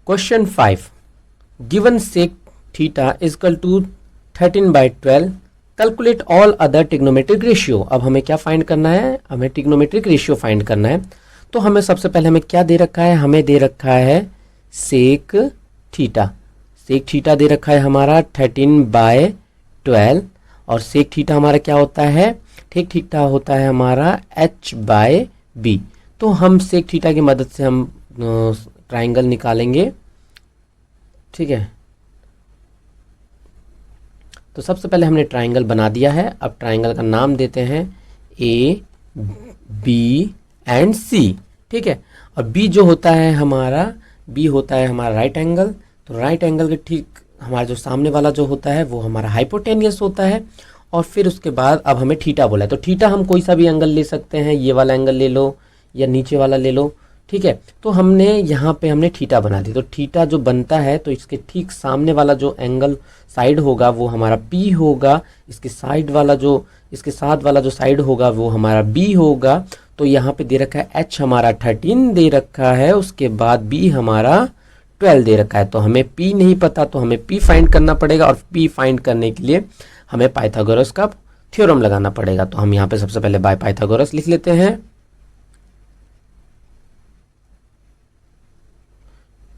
Question 5, given sec theta is equal to 13/12, calculate all other trigonometric ratio. अब हमें क्या find करना है, हमें ट्रिग्नोमेट्रिक रेशियो फाइंड करना है। तो हमें सबसे पहले हमें क्या दे रखा है, हमें दे रखा है सेक थीटा। सेक थीटा दे रखा है हमारा 13/12 और सेक थीटा हमारा क्या होता है, ठीक थीटा होता है हमारा h/b। तो हम सेक थीटा की मदद से हम ट्राइंगल निकालेंगे, ठीक है। तो सबसे पहले हमने ट्राइंगल बना दिया है। अब ट्राइंगल का नाम देते हैं ए बी एंड सी, ठीक है। और बी जो होता है हमारा, बी होता है हमारा राइट एंगल। तो राइट एंगल के ठीक हमारा जो सामने वाला जो होता है वो हमारा हाइपोटेनियस होता है। और फिर उसके बाद अब हमें थीटा बोला है, तो थीटा हम कोई सा भी एंगल ले सकते हैं, ये वाला एंगल ले लो या नीचे वाला ले लो, ठीक है। तो हमने यहाँ पे हमने थीटा बना दी। तो थीटा जो बनता है तो इसके ठीक सामने वाला जो एंगल साइड होगा वो हमारा P होगा, इसके साइड वाला जो, इसके साथ वाला जो साइड होगा वो हमारा B होगा। तो यहाँ पे दे रखा है H हमारा 13 दे रखा है, उसके बाद B हमारा 12 दे रखा है। तो हमें P नहीं पता तो हमें P फाइंड करना पड़ेगा, और P फाइंड करने के लिए हमें पाइथागोरस का थ्योरम लगाना पड़ेगा। तो हम यहाँ पे सबसे पहले बाय पाइथागोरस लिख लेते हैं,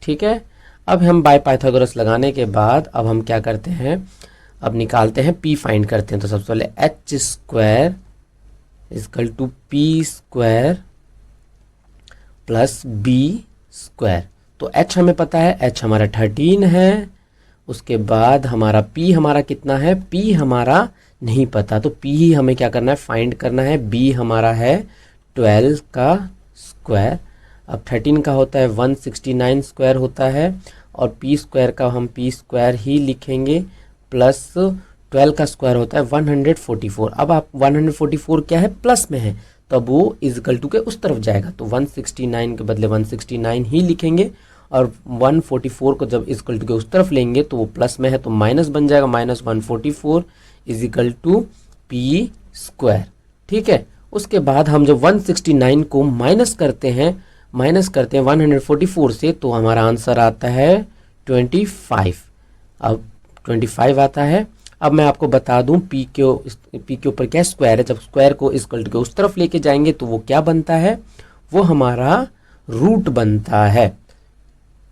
ठीक है। अब हम बाय पाइथागोरस लगाने के बाद अब हम क्या करते हैं, अब निकालते हैं P फाइंड करते हैं। तो सबसे पहले h² is equal to P² plus B²। तो h हमें पता है, h हमारा 13 है। उसके बाद हमारा P हमारा कितना है, P हमारा नहीं पता, तो P ही हमें क्या करना है, फाइंड करना है। B हमारा है 12 का स्क्वायर। अब 13 का होता है 169 स्क्वायर होता है, और P² का हम P² ही लिखेंगे, प्लस 12 का स्क्वायर होता है 144। अब आप 144 क्या है, प्लस में है, तो अब वो इजकल टू के उस तरफ जाएगा। तो 169 के बदले 169 ही लिखेंगे, और 144 को जब इजकल टू के उस तरफ लेंगे तो वो प्लस में है तो माइनस बन जाएगा, -144 इजिकल टू P², ठीक है। उसके बाद हम जब 169 को माइनस करते हैं 144 से, तो हमारा आंसर आता है 25। अब 25 आता है। अब मैं आपको बता दूं P के ऊपर क्या स्क्वायर है, जब स्क्वायर को इक्वल टू के उस तरफ लेके जाएंगे तो वो क्या बनता है, वो हमारा रूट बनता है।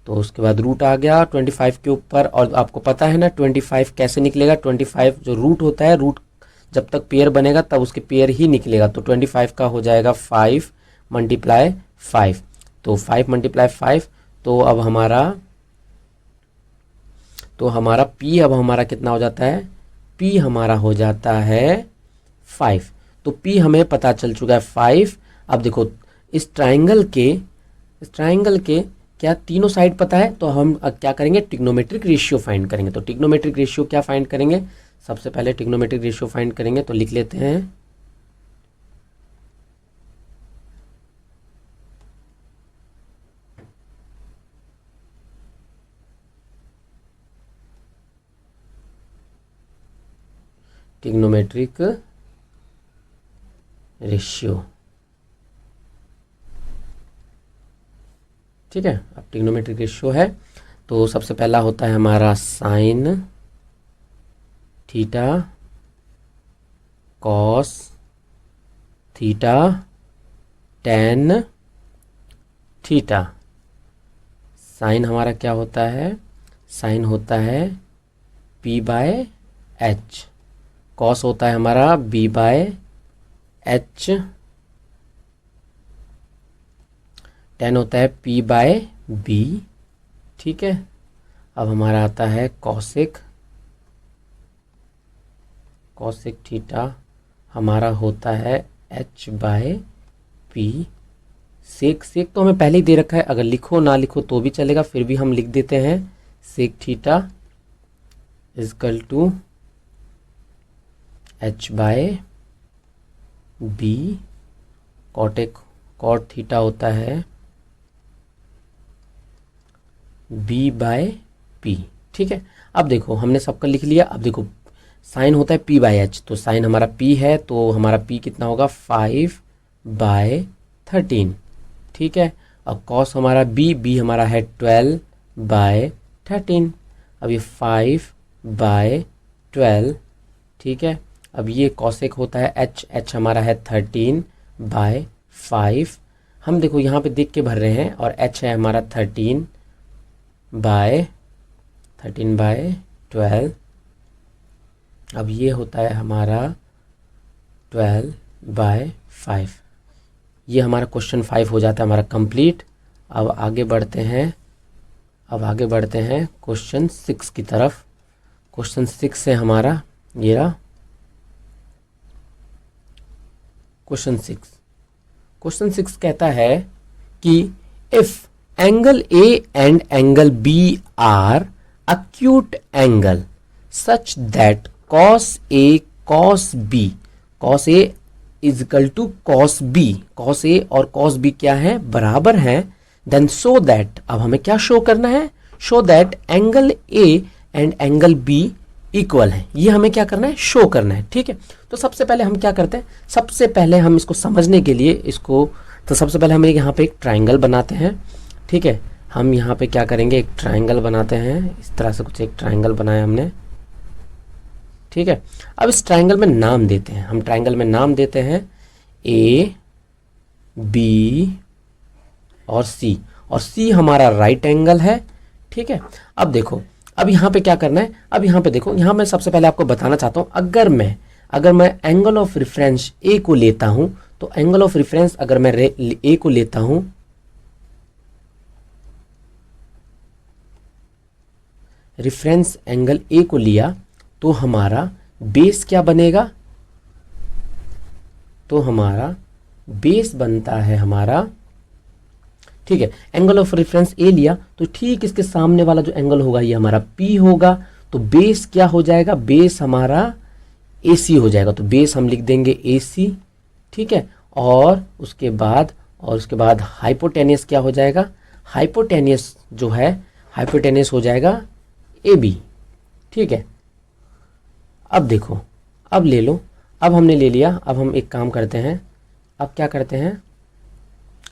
तो उसके बाद रूट आ गया 25 के ऊपर, और आपको पता है ना 25 कैसे निकलेगा, 25 जो रूट होता है, रूट जब तक पेयर बनेगा तब उसके पेयर ही निकलेगा। तो 25 का हो जाएगा 5 × 5, तो 5 × 5, तो अब हमारा P अब हमारा कितना हो जाता है, P हमारा हो जाता है 5। तो P हमें पता चल चुका है 5। अब देखो इस ट्राइंगल के क्या तीनों साइड पता है, तो हम क्या करेंगे, ट्रिग्नोमेट्रिक रेशियो फाइंड करेंगे। तो ट्रिग्नोमेट्रिक रेशियो क्या फाइंड करेंगे, सबसे पहले ट्रिग्नोमेट्रिक रेशियो फाइंड करेंगे। तो लिख लेते हैं ट्रिग्नोमेट्रिक रेशियो, ठीक है। अब ट्रिग्नोमेट्रिक रेशियो है तो सबसे पहला होता है हमारा sine theta cos theta tan theta. Sine हमारा क्या होता है, साइन होता है P/H, कॉस होता है हमारा B/H, टेन होता है P/B, ठीक है। अब हमारा आता है कॉसेक थीटा हमारा होता है H/P। सेक तो हमें पहले ही दे रखा है, अगर लिखो ना लिखो तो भी चलेगा, फिर भी हम लिख देते हैं sec theta is equal to H/B। Cot theta होता है B/P, ठीक है। अब देखो हमने सबका लिख लिया। अब देखो साइन होता है P/H, तो साइन हमारा P है तो हमारा P कितना होगा 5/13, ठीक है। अब कॉस हमारा B हमारा है 12 बाय 13। अब ये 5/12, ठीक है। अब ये कॉसेक होता है h हमारा है 13/5। हम देखो यहाँ पे देख के भर रहे हैं, और h है हमारा 13/12। अब ये होता है हमारा 12/5। ये हमारा क्वेश्चन 5 हो जाता है हमारा कंप्लीट। अब आगे बढ़ते हैं क्वेश्चन 6 की तरफ। क्वेश्चन 6 है हमारा ये रहा क्वेश्चन 6। क्वेश्चन 6 कहता है कि if angle A and angle B are acute angle such that cos A cos B cos A is equal to cos B, cos A और cos B क्या है, बराबर है। then show that, अब हमें क्या शो करना है, show that angle A and angle B equal है। ये हमें क्या करना है, शो करना है, ठीक है। तो सबसे पहले हम क्या करते हैं, सबसे पहले हम इसको समझने के लिए तो सबसे पहले हम यहाँ पे एक ट्राइंगल बनाते हैं, ठीक है। हम यहाँ पे क्या करेंगे, एक ट्राइंगल बनाते हैं, इस तरह से कुछ एक ट्राइंगल बनाया हमने, ठीक है। अब इस ट्राइंगल में नाम देते हैं, हम ट्राइंगल में नाम देते हैं ए बी और सी, और सी हमारा राइट एंगल है, ठीक है। अब देखो, अब यहाँ पे क्या करना है, अब यहाँ पे देखो, यहाँ मैं सबसे पहले आपको बताना चाहता हूँ, अगर मैं एंगल ऑफ रेफरेंस ए को लेता हूँ, तो एंगल ऑफ रेफरेंस अगर मैं ए को लेता हूँ, रेफरेंस एंगल ए को लिया, तो हमारा बेस क्या बनेगा, तो हमारा बेस बनता है हमारा, ठीक है। एंगल ऑफ रेफरेंस ए लिया तो ठीक इसके सामने वाला जो एंगल होगा ये हमारा पी होगा, तो बेस क्या हो जाएगा, बेस हमारा ए सी हो जाएगा। तो बेस हम लिख देंगे ए सी, ठीक है। और उसके बाद हाइपोटेनियस क्या हो जाएगा, हाइपोटेनियस जो है, हाइपोटेनियस हो जाएगा ए बी, ठीक है। अब देखो, अब ले लो, अब हमने ले लिया, अब हम एक काम करते हैं, अब क्या करते हैं,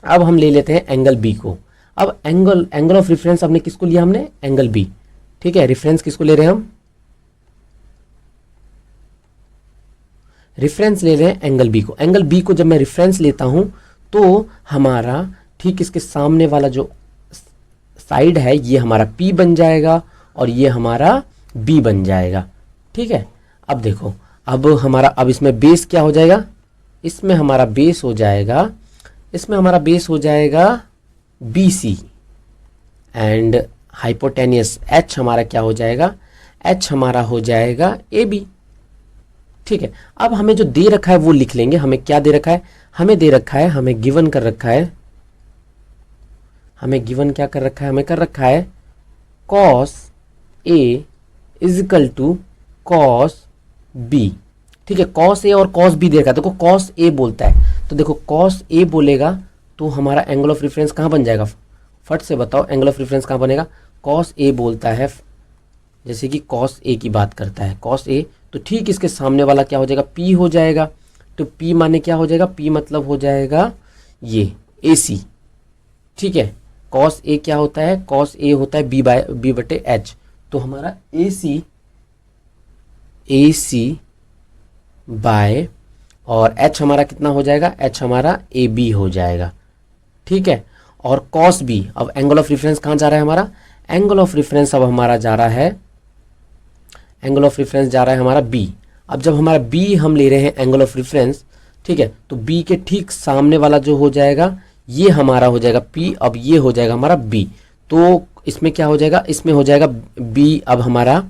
अब हम ले लेते हैं एंगल बी को। अब एंगल ऑफ रेफरेंस हमने किसको लिया, हमने एंगल बी, ठीक है। रेफरेंस किसको ले रहे हैं हम, रेफरेंस ले रहे हैं एंगल बी को। एंगल बी को जब मैं रेफरेंस लेता हूं तो हमारा ठीक इसके सामने वाला जो साइड है ये हमारा पी बन जाएगा, और ये हमारा बी बन जाएगा, ठीक है। अब देखो, अब इसमें बेस क्या हो जाएगा, इसमें हमारा बेस हो जाएगा B C, and hypotenuse H हमारा क्या हो जाएगा, एच हमारा हो जाएगा ए बी, ठीक है। अब हमें जो दे रखा है वो लिख लेंगे। हमें क्या दे रखा है, हमें दे रखा है, हमें गिवन कर रखा है, हमें गिवन क्या कर रखा है, हमें कर रखा है cos A is equal to cos B, ठीक है। कॉस ए और कॉस बी देखा, देखो कॉस ए बोलता है, तो देखो कॉस ए बोलेगा तो हमारा एंगल ऑफ रेफरेंस कहाँ बन जाएगा, फट से बताओ एंगल ऑफ रेफरेंस कहाँ बनेगा। कॉस ए बोलता है, जैसे कि कॉस ए की बात करता है, कॉस ए, तो ठीक इसके सामने वाला क्या हो जाएगा, पी हो जाएगा। तो पी माने क्या हो जाएगा, पी मतलब हो जाएगा ये ए सी, ठीक है। कॉस ए क्या होता है, कॉस ए होता है बी बटे एच, तो हमारा ए सी बाय, और एच हमारा कितना हो जाएगा, एच हमारा ए बी हो जाएगा, ठीक है। और कॉस बी, अब एंगल ऑफ रेफरेंस कहाँ जा रहा है हमारा, एंगल ऑफ रेफरेंस अब हमारा जा रहा है, एंगल ऑफ रेफरेंस जा रहा है हमारा बी। अब जब हमारा बी हम ले रहे हैं एंगल ऑफ रेफरेंस, ठीक है, तो बी के ठीक सामने वाला जो हो जाएगा ये हमारा हो जाएगा पी, अब ये हो जाएगा हमारा बी। तो इसमें क्या हो जाएगा, इसमें हो जाएगा बी, अब हमारा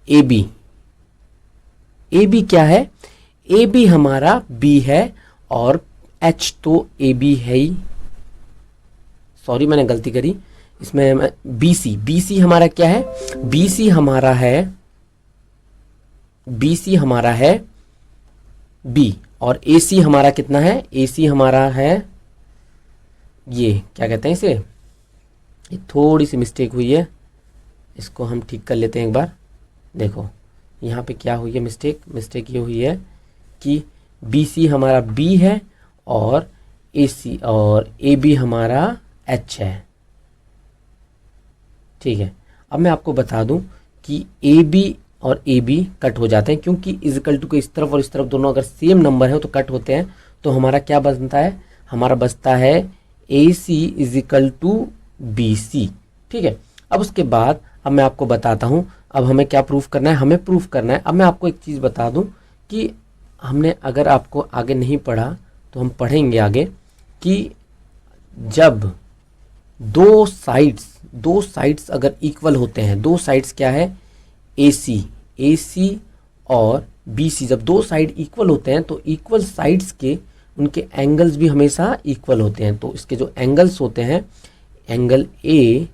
ए बी क्या है, ए बी हमारा बी है, और एच तो ए बी है ही, सॉरी मैंने गलती करी, इसमें बी सी हमारा क्या है, बी सी हमारा है बी, और ए सी हमारा कितना है, ए सी हमारा है, ये क्या कहते हैं इसे, ये थोड़ी सी मिस्टेक हुई है, इसको हम ठीक कर लेते हैं एक बार। देखो यहाँ पे क्या हुई है मिस्टेक ये हुई है कि बी सी हमारा बी है, और ए सी और ए बी हमारा एच है, ठीक है। अब मैं आपको बता दूं कि ए बी और ए बी कट हो जाते हैं, क्योंकि इजिकल टू के इस तरफ और इस तरफ दोनों अगर सेम नंबर है तो कट होते हैं। तो हमारा क्या बनता है, हमारा बचता है ए सी इजिकल टू बी सी। ठीक है। अब उसके बाद अब मैं आपको बताता हूँ अब हमें क्या प्रूफ करना है, हमें प्रूफ करना है। अब मैं आपको एक चीज़ बता दूँ कि हमने अगर आपको आगे नहीं पढ़ा तो हम पढ़ेंगे आगे कि जब दो साइड्स अगर इक्वल होते हैं, दो साइड्स क्या है, ए सी और बी सी, जब दो साइड इक्वल होते हैं तो इक्वल साइड्स के उनके एंगल्स भी हमेशा इक्वल होते हैं। तो इसके जो एंगल्स होते हैं, angle A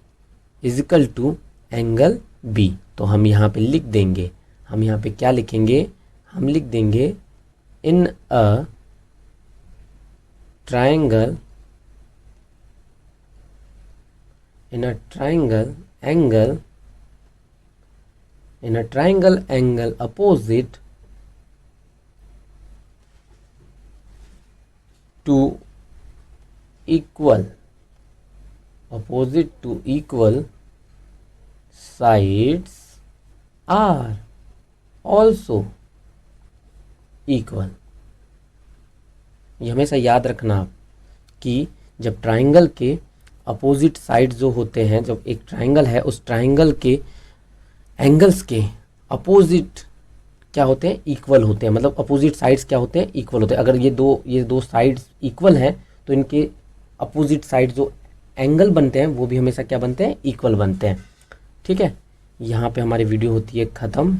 is equal to angle B, तो हम यहाँ पे लिख देंगे, हम यहाँ पे क्या लिखेंगे, हम लिख देंगे in a triangle angle opposite to equal sides are also equal। ये हमेशा याद रखना आप कि जब ट्राइंगल के अपोजिट साइड जो होते हैं, जब एक ट्राइंगल है उस ट्राइंगल के एंगल्स के अपोजिट क्या होते हैं, इक्वल होते हैं। मतलब अपोजिट साइड्स क्या होते हैं, इक्वल होते हैं। अगर ये दो साइड्स इक्वल हैं तो इनके अपोजिट साइड जो एंगल बनते हैं वो भी हमेशा क्या बनते हैं, इक्वल बनते हैं। ठीक है। यहाँ पे हमारी वीडियो होती है ख़त्म।